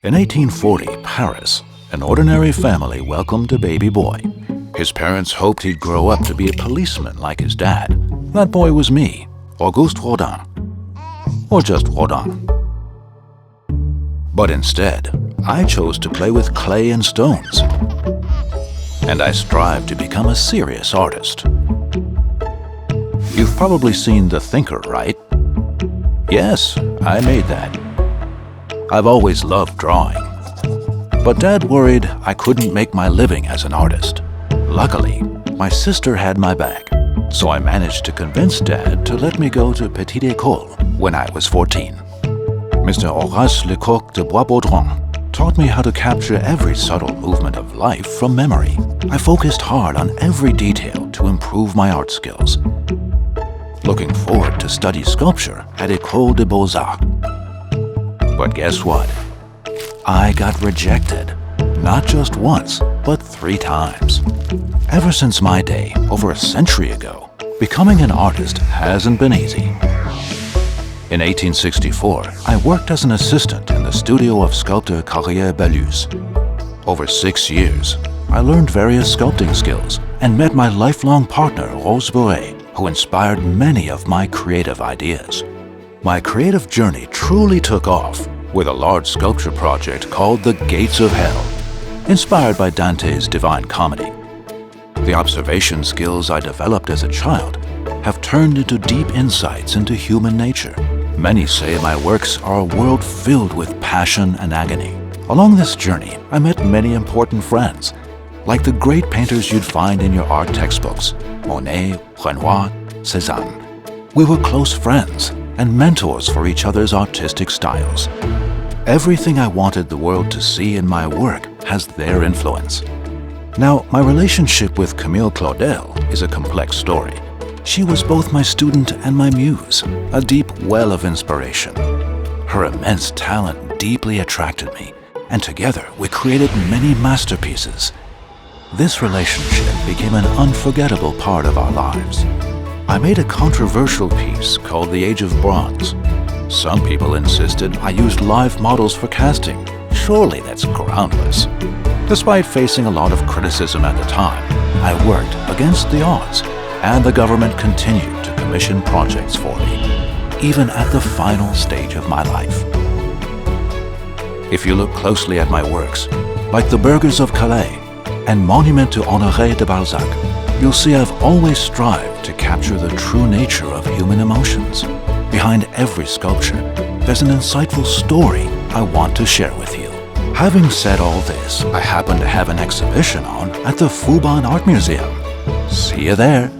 In 1840, Paris, an ordinary family welcomed a baby boy. His parents hoped he'd grow up to be a policeman like his dad. That boy was me, Auguste Rodin. Or just Rodin. But instead, I chose to play with clay and stones. And I strive to become a serious artist. You've probably seen The Thinker, right? Yes, I made that. I've always loved drawing. But Dad worried I couldn't make my living as an artist. Luckily, my sister had my back, so I managed to convince Dad to let me go to Petite École when I was 14. Mr. Horace Lecoq de Boisbaudron taught me how to capture every subtle movement of life from memory. I focused hard on every detail to improve my art skills. Looking forward to study sculpture at École des Beaux-Arts. But guess what? I got rejected. Not just once, but 3 times. Ever since my day, over a century ago, becoming an artist hasn't been easy. In 1864, I worked as an assistant in the studio of sculptor Carrier-Belleuse. Over 6 years, I learned various sculpting skills and met my lifelong partner, Rose Bourret, who inspired many of my creative ideas. My creative journey truly took off with a large sculpture project called The Gates of Hell, inspired by Dante's Divine Comedy. The observation skills I developed as a child have turned into deep insights into human nature. Many say my works are a world filled with passion and agony. Along this journey, I met many important friends, like the great painters you'd find in your art textbooks, Monet, Renoir, Cézanne. We were close friends and mentors for each other's artistic styles. Everything I wanted the world to see in my work has their influence. Now, my relationship with Camille Claudel is a complex story. She was both my student and my muse, a deep well of inspiration. Her immense talent deeply attracted me, and together we created many masterpieces. This relationship became an unforgettable part of our lives. I made a controversial piece called The Age of Bronze. Some people insisted I used live models for casting. Surely that's groundless. Despite facing a lot of criticism at the time, I worked against the odds, and the government continued to commission projects for me, even at the final stage of my life. If you look closely at my works, like The Burghers of Calais and Monument to Honoré de Balzac, you'll see I've always strived to capture the true nature of human emotions. Behind every sculpture, there's an insightful story I want to share with you. Having said all this, I happen to have an exhibition on at the Fubon Art Museum. See you there.